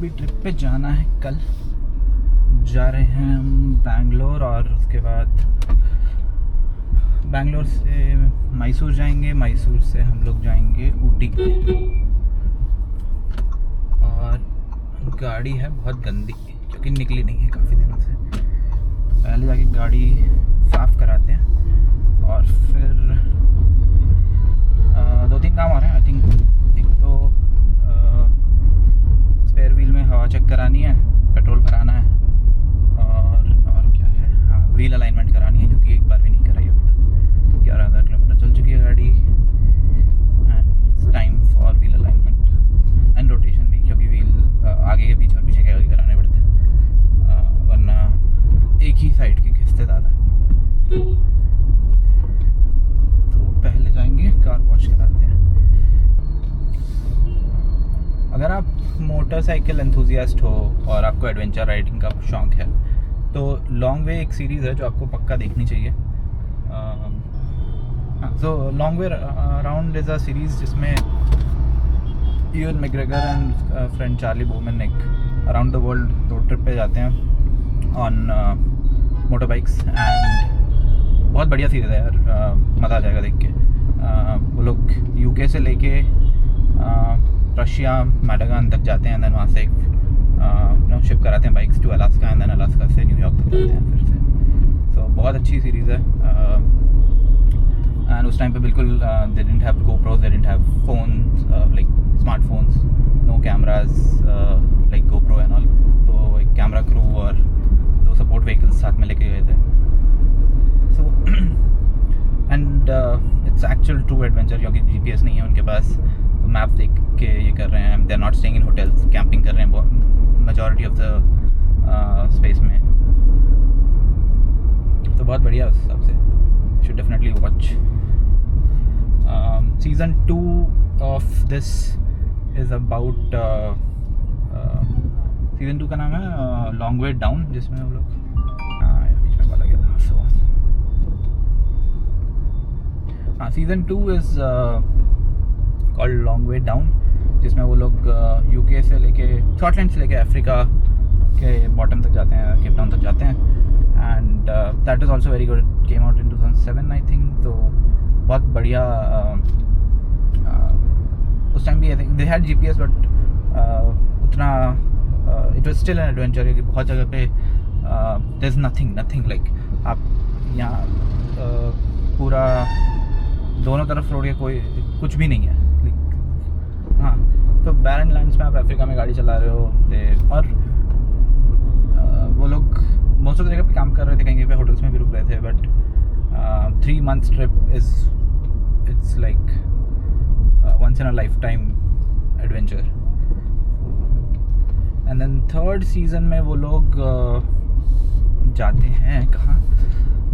अभी ट्रिप पे जाना है। कल जा रहे हैं हम बैंगलोर और उसके बाद बैंगलोर से मैसूर जाएंगे, मैसूर से हम लोग जाएंगे ऊटी। और गाड़ी है बहुत गंदी क्योंकि निकली नहीं है काफ़ी दिनों से। पहले जाके गाड़ी साफ़ कराते हैं और फिर 2-3 काम आ रहे हैं आई थिंक। एक तो स्पेयर व्हील में हवा चेक करानी है, पेट्रोल भराना है और क्या है, हाँ व्हील अलाइनमेंट करानी है, जो कि एक बार भी नहीं कराई अभी तक। 11,000 किलोमीटर चल चुकी है गाड़ी and it's time for wheel alignment and rotation भी, क्योंकि व्हील आगे के पीछे और पीछे के आगे कराने पड़ते हैं, वरना एक ही साइड के खिंचते ज़्यादा। तो पहले जाएंगे कार वॉश कराते हैं। अगर आप मोटरसाइकिल एंथुजियास्ट हो और आपको एडवेंचर राइडिंग का शौक़ है तो लॉन्ग वे एक सीरीज़ है जो आपको पक्का देखनी चाहिए। So long way around is a series जिसमें Ewan McGregor and friend Charlie Boorman एक around the world road trip पे जाते हैं ऑन मोटर बाइक्स एंड बहुत बढ़िया सीरीज़ है यार, मज़ा आ जाएगा देख के। वो लोग यूके से लेके रशिया मैडागान तक जाते हैं, देन वहाँ से एक शिप कराते हैं bikes to Alaska and then Alaska से न्यूयॉर्क तक जाते हैं फिर से। तो बहुत अच्छी सीरीज़ है एंड उस टाइम पे बिल्कुल they didn't have GoPros, they didn't have phones like smartphones, no cameras like GoPro and all. तो एक कैमरा क्रू और 2 सपोर्ट व्हीकल्स साथ में लेके गए थे। So and its actual true adventure, क्योंकि GPS नहीं है उनके पास, तो मैप देख के ये कर रहे हैं। They are not staying in hotels, camping कर रहे हैं मेजॉरिटी ऑफ द स्पेस में। तो बहुत बढ़िया उस हिसाब से, should definitely watch. Season 2 of this is about, season 2 का नाम है लॉन्ग वे डाउन, जिसमें वो लोग बीच में बोला गया था। सो हाँ, season 2 is called long way down, जिसमें वो लोग यूके से लेके स्कॉटलैंड से लेके अफ्रीका के बॉटम तक जाते हैं, केप टाउन तक जाते हैं and that is also very good. It came out in 2007 I think. तो बहुत बढ़िया। उस टाइम भी I think they had GPS but उतना it was still an adventure, क्योंकि बहुत जगह पे देयर इज़ नथिंग लाइक आप यहाँ पूरा दोनों तरफ रोड के कोई कुछ भी नहीं है। हाँ, तो बैरन लैंड्स में आप अफ्रीका में गाड़ी चला रहे हो और वो लोग मोस्ट ऑफ जगह पे काम कर रहे थे, कहीं पे होटल्स में भी रुक रहे थे। But 3 months trip it's like once in a lifetime adventure. And then 3rd season में वो लोग जाते हैं कहाँ,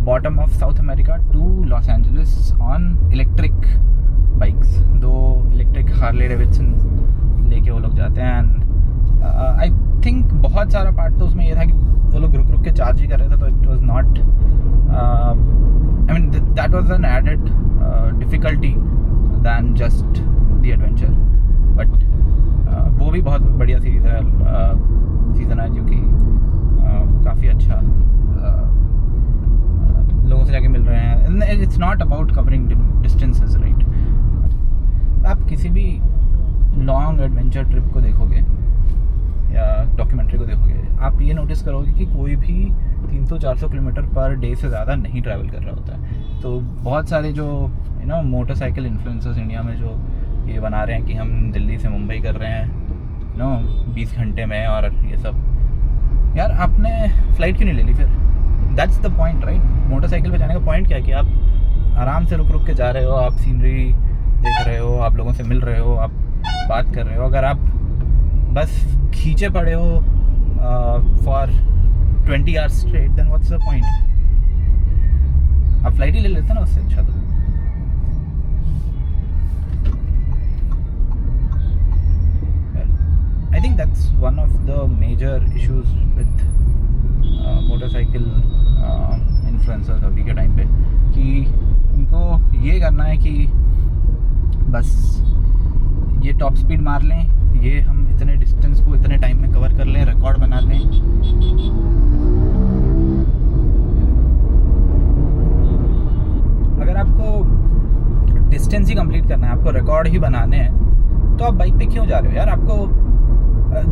bottom of South America to Los Angeles on electric bikes. 2 electric Harley Davidson लेके वो लोग जाते हैं एंड आई थिंक बहुत सारा पार्ट तो उसमें ये था कि वो लोग रुक के चार्ज ही कर रहे थे, तो it was not, I mean that was an added difficulty than just the adventure. But वो भी बहुत बढ़िया सीज़न है जो कि काफ़ी अच्छा लोगों से जाके मिल रहे हैं। It's not about covering distances, right. आप किसी भी लॉन्ग एडवेंचर ट्रिप को देखोगे या डॉक्यूमेंट्री को देखोगे, आप ये नोटिस करोगे कि कोई भी 300-400 किलोमीटर पर डे से ज़्यादा नहीं ट्रैवल कर रहा होता है। तो बहुत सारे जो मोटरसाइकिल इन्फ्लुएंसर्स इंडिया में जो ये बना रहे हैं कि हम दिल्ली से मुंबई कर रहे हैं 20 घंटे में और ये सब, यार आपने फ़्लाइट क्यों नहीं ले ली फिर? That's the point, right. Motorcycle पे जाने का पॉइंट क्या है कि आप आराम से रुक के जा रहे हो, आप सीनरी देख रहे हो, आप लोगों से मिल रहे हो, आप बात कर रहे हो। अगर आप बस खींचे पड़े हो for 20 hours straight, then what's the point? आप फ्लाइट ही ले लेते ना उससे अच्छा। तो I think that's one of the major issues with motorcycle influencers अभी के टाइम पे, कि उनको ये करना है कि बस ये टॉप स्पीड मार लें, ये हम इतने डिस्टेंस को इतने टाइम में कवर आप बाइक पे क्यों जा रहे हो यार? आपको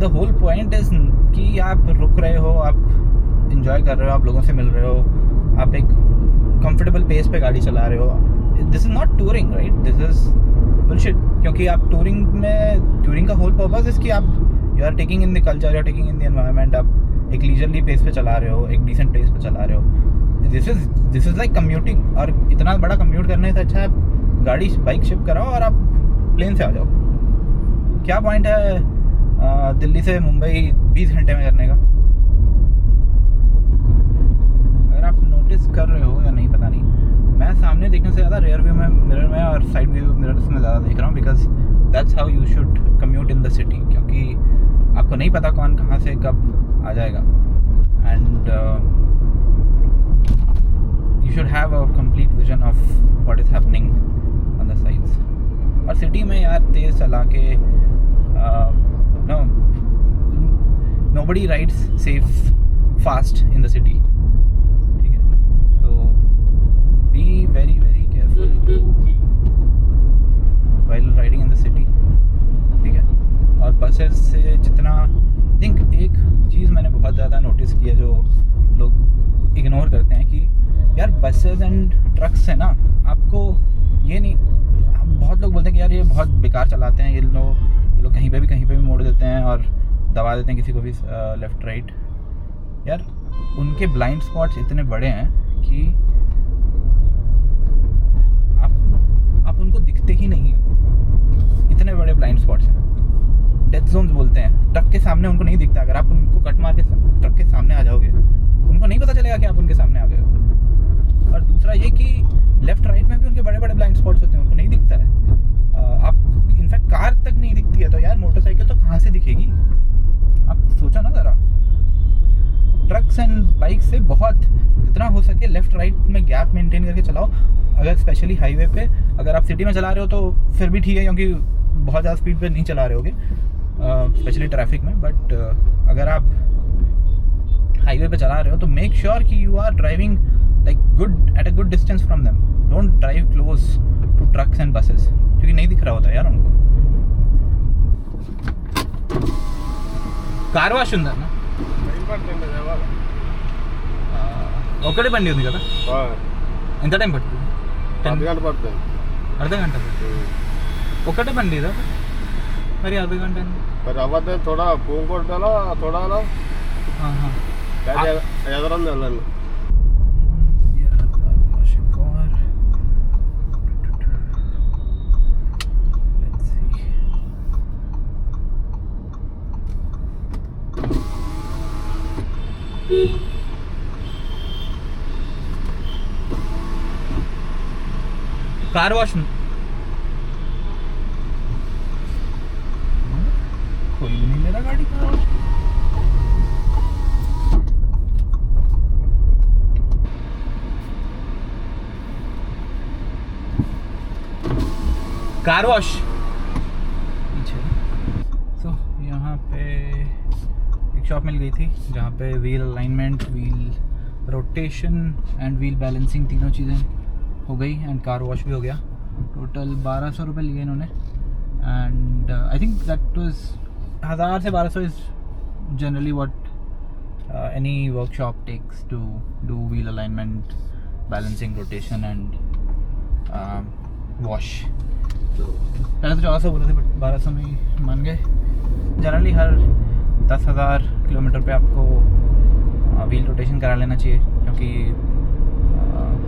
द होल पॉइंट इज कि आप रुक रहे हो, आप इंजॉय कर रहे हो, आप लोगों से मिल रहे हो, आप एक कंफर्टेबल पेस पे गाड़ी चला रहे हो. This is not touring, right? This is bullshit. क्योंकि आप टूरिंग का होल पर्पस इज़ कि आप you are taking in the culture, you are taking in the environment. आप एक लीजरली पेस पे चला रहे हो, एक डिसेंट पेस पे चला रहे हो. This is like commuting. और इतना बड़ा कम्यूट करने से अच्छा है बाइक शिफ्ट कराओ और आप प्लेन से आ जाओ. क्या पॉइंट है दिल्ली से मुंबई 20 घंटे में करने का? अगर आप नोटिस कर रहे हो या नहीं पता नहीं, मैं सामने देखने से ज़्यादा रियर व्यू में, मिरर में और साइड व्यू मिरर्स में ज़्यादा देख रहा हूँ. Because that's how you should commute in the city. क्योंकि आपको नहीं पता कौन कहाँ से कब आ जाएगा. And you should have a complete vision of what is happening on the sides. और सिटी में यार तेज़ चला के nobody rides safe fast in the city. ठीक है, तो be very very careful while riding in the city. ठीक है. और बसेस से जितना थिंक एक चीज़ मैंने बहुत ज़्यादा नोटिस की है जो लोग इग्नोर करते हैं कि यार बसेस एंड ट्रक्स है ना, आपको ये नहीं, बहुत लोग बोलते हैं कि यार ये बहुत बेकार चलाते हैं, ये लोग कहीं पे भी मोड़ देते हैं और दबा देते हैं किसी को भी लेफ़्ट राइट. यार उनके ब्लाइंड स्पॉट्स इतने बड़े हैं कि आप उनको दिखते ही नहीं हो. इतने बड़े ब्लाइंड स्पॉट्स हैं, डेथ जोन्स बोलते हैं. ट्रक के सामने उनको नहीं दिखता. अगर आप उनको कट मार के ट्रक के सामने आ जाओगे, उनको नहीं पता चलेगा कि आप उनके सामने आ गए हो. और दूसरा ये कि लेफ़्ट राइट में भी उनके बड़े बड़े ब्लाइंड स्पॉट्स होते हैं, उनको नहीं दिखता है. आप इनफैक्ट कार तक नहीं दिखती है, तो यार मोटरसाइकिल तो कहाँ से दिखेगी? आप सोचो ना ज़रा. ट्रक्स एंड बाइक से बहुत जितना हो सके लेफ़्ट राइट में गैप मेंटेन करके चलाओ. अगर स्पेशली हाईवे पे, अगर आप सिटी में चला रहे हो तो फिर भी ठीक है, क्योंकि बहुत ज़्यादा स्पीड पे नहीं चला रहे होगे स्पेशली ट्रैफिक में. बट अगर आप हाईवे पे चला रहे हो तो मेक श्योर कि you are driving like good at a good distance from them. Don't drive close to trucks and buses क्योंकि नहीं दिख रहा होता यार उनको. कार वाश ఉందా అన్న? ఒకటే బండి ఉంది కదా? ఎంత టైం పడుతుంది? అర్ధ గంట పడుతుంది. ఒకటే బండి ఇదా మరి అర్ధ గంట మరి అవ్వద్దు. थोड़ा फोन కొట్టాలా थोड़ा ఎదరంది వెళ్ళండి. कार वॉश कोई भी नहीं ले रहा गाड़ी कार वॉश. कार वॉश पीछे. सो यहाँ पे एक शॉप मिल गई थी जहाँ पे wheel alignment, wheel rotation and wheel balancing तीनों चीज़ें हो गई एंड कार वॉश भी हो गया. टोटल 1200 रुपये लिए इन्होंने. And I think that was 1000 से 1200 is generally what any workshop takes to do wheel alignment, balancing, rotation and wash. तो पहले तो 1400 बोल रहे थे बट 1200 में ही मान गए. जनरली हर 10,000 किलोमीटर पे आपको व्हील रोटेशन करा लेना चाहिए, क्योंकि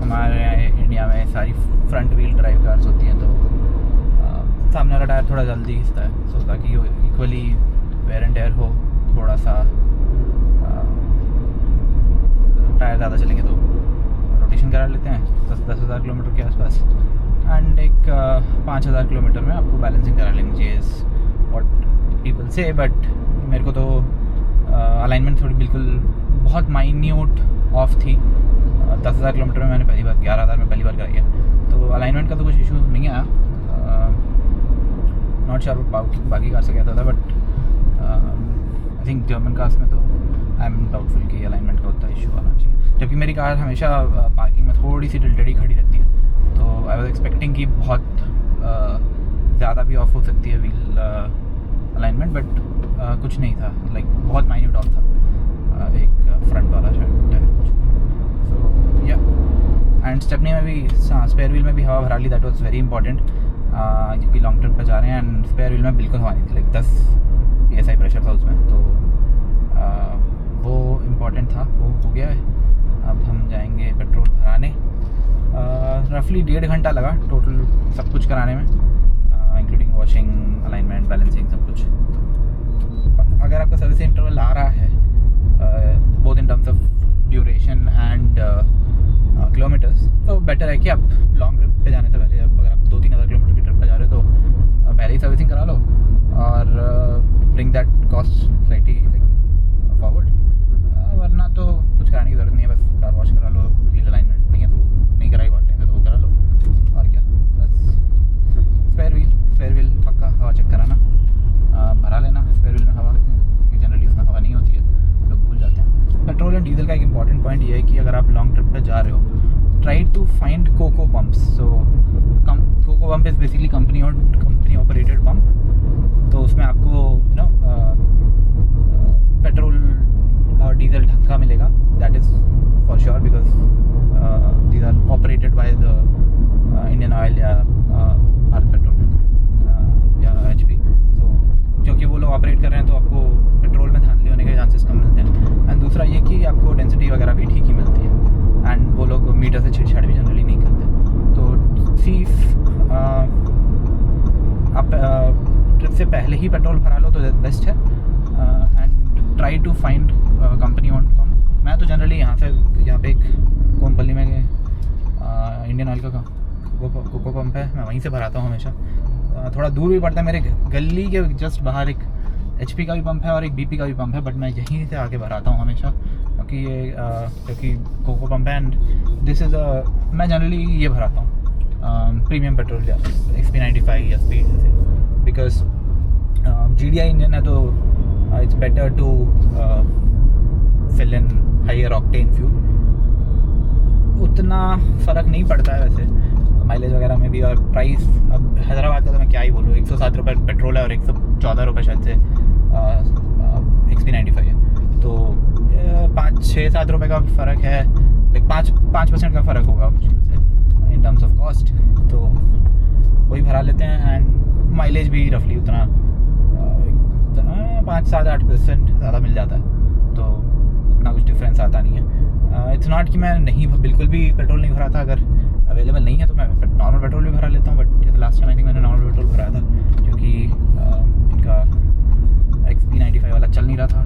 हमारे इंडिया में सारी फ्रंट व्हील ड्राइव कार्स होती हैं, तो सामने वाला टायर थोड़ा जल्दी घिसता है. सो ताकि इक्वली वेयर एंड टेयर हो, थोड़ा सा टायर ज़्यादा चलेंगे तो रोटेशन करा लेते हैं 10,000 किलोमीटर के आसपास. एंड एक 5,000 किलोमीटर में आपको बैलेंसिंग करा लेनी चाहिए इज़ व्हाट पीपल से. बट मेरे को तो अलाइनमेंट थोड़ी बिल्कुल बहुत माइन्यूट ऑफ थी. 10,000 किलोमीटर में मैंने पहली बार, 11,000 में पहली बार कराई है, तो अलाइनमेंट का तो कुछ इशू नहीं आया. नॉट श्योर बाकी कार से कहता था, but I think German cars में तो आई एम डाउटफुल कि अलाइनमेंट का उतना इशू आना चाहिए. जबकि मेरी कार हमेशा पार्किंग में थोड़ी सी टिल्टेड ही खड़ी रहती है, तो आई वॉज एक्सपेक्टिंग कि बहुत ज़्यादा भी ऑफ हो सकती है व्हील अलाइनमेंट, बट कुछ नहीं था, लाइक बहुत माइन्यूट ऑफ था, एक फ्रंट वाला शायद टायर कुछ। सो या एंड स्टेपनी में भी स्पेयर व्हील में भी हवा भरा ली, दैट वाज वेरी इंपॉर्टेंट, क्योंकि लॉन्ग ट्रिप पे जा रहे हैं एंड स्पेयर व्हील में बिल्कुल हवा नहीं थी, लाइक 10 PSI प्रेशर था उसमें, तो वो इम्पॉर्टेंट था, वो हो गया है। अब हम जाएंगे पेट्रोल भराने। रफली 1.5 घंटा लगा टोटल सब कुछ कराने में, इंक्लूडिंग वॉशिंग, अलाइनमेंट, बैलेंसिंग, सब कुछ। तो अगर आपका सर्विस इंटरवल आ रहा है both in terms of duration and kilometres, तो बेटर है कि आप लॉन्ग ट्रिप पे जाने से पहले, अगर आप 2-3 हज़ार किलोमीटर की ट्रिप पे जा रहे हो तो पहले ही सर्विसिंग करा लो और bring that cost slightly like forward. वरना तो कुछ कराने की ज़रूरत नहीं है, बस कार वॉश करा लो, व्हील अलाइनमेंट नहीं है तो नहीं कराई बहुत टाइम से, तो वो करा लो और क्या। बस स्पेयर व्हील पक्का हवा चेक कराना, भरा लेना स्पेयर व्हील में हवा, क्योंकि जनरली उसमें हवा नहीं होती है, लोग भूल जाते हैं। पेट्रोल एंड डीजल का एक इंपॉर्टेंट पॉइंट ये है कि अगर आप लॉन्ग ट्रिप पर जा रहे हो, try to find COCO pumps. So COCO pump is basically company operated pump, तो उसमें आपको यू नो पेट्रोल और डीजल ढंग का मिलेगा, that is for sure, because these are operated by the Indian Oil या भारत पेट्रोल या HP। तो क्योंकि वो लोग ऑपरेट कर रहे हैं तो आपको पेट्रोल में धांधली होने के चांसेस कम मिलते हैं। एंड दूसरा ये कि आपको डेंसिटी वगैरह भी ठीक ही मिलती है, एंड वो लोग मीटर से छेड़छाड़ भी जनरली नहीं करते। तो आप ट्रिप से पहले ही पेट्रोल भरा लो तो बेस्ट है, and try to find company owned pump. मैं तो जनरली यहाँ पे एक कोमपल्ली में इंडियन ऑयल का कोको पम्प है, मैं वहीं से भराता हूँ हमेशा। थोड़ा दूर भी पड़ता है, मेरे गली के जस्ट बाहर एक HP का भी पंप है और एक BP का भी पंप है, बट मैं यहीं से आके भराता हूँ हमेशा, क्योंकि कोको पंप है एंड दिस इज़ मैं जनरली ये भराता हूँ प्रीमियम पेट्रोल या XP95 या स्पीड जैसे, बिकॉज GDI इंजन है तो it's better to fill in higher octane fuel. उतना फ़र्क नहीं पड़ता है वैसे माइलेज वगैरह में भी, और प्राइस अब हैदराबाद का तो मैं क्या ही बोलूँ, 107 रुपये पेट्रोल है और 114 रुपये शायद से XP95 है, तो 5-6-7 रुपये का फ़र्क है, लाइक 5% का फ़र्क होगा मुश्किल से इन टर्म्स ऑफ कॉस्ट। तो वही भरा लेते हैं एंड माइलेज भी रफली उतना 5-7-8% ज़्यादा मिल जाता है, तो उतना कुछ डिफरेंस आता नहीं है। इट्स नॉट कि मैं नहीं बिल्कुल भी पेट्रोल नहीं भरा था, अगर अवेलेबल नहीं है तो मैं नॉर्मल पेट्रोल भी भरा लेता हूँ, but last time I think मैंने नॉर्मल पेट्रोल भराया था क्योंकि इनका XP95 वाला चल नहीं रहा था।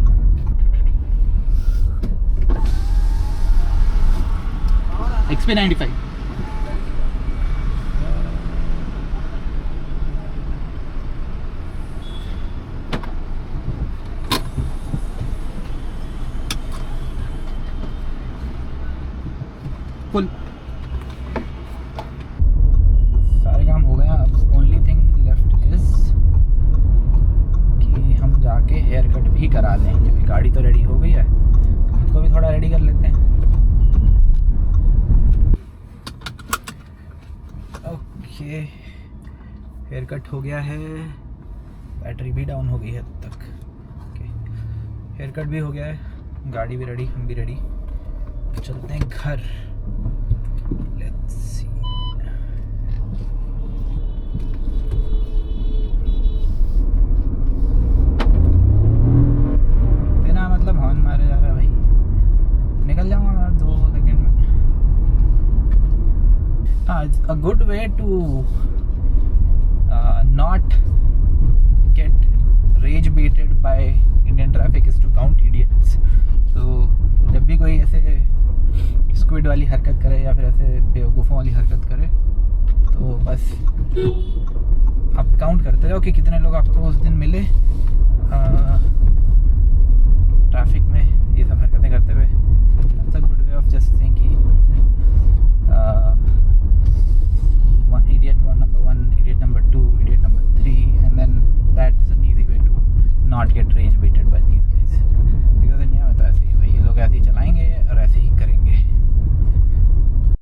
XP95 फुल सारे काम हो गया। अब ओनली थिंग लेफ्ट इज कि हम जाके हेयर कट भी करा लें, क्योंकि गाड़ी तो रेडी हो गई है, खुद को भी थोड़ा रेडी कर लेते हैं। ओके, हेयर कट हो गया है, बैटरी भी डाउन हो गई है अब तक। ओके, हेयर कट भी हो गया है, गाड़ी भी रेडी, हम भी रेडी, चलते हैं घर। लेट्स सी, बिना मतलब हॉर्न मारे जा रहा है भाई, निकल जाऊंगा 2 सेकंड में। हाँ, it's a good way to not get rage baited by Indian traffic is to count idiots. तो जब भी कोई ऐसे स्क्विड वाली हरकत करे या फिर ऐसे बेवकूफ़ों वाली हरकत करे, तो बस आप काउंट करते जाओ कि कितने लोग आपको उस दिन मिले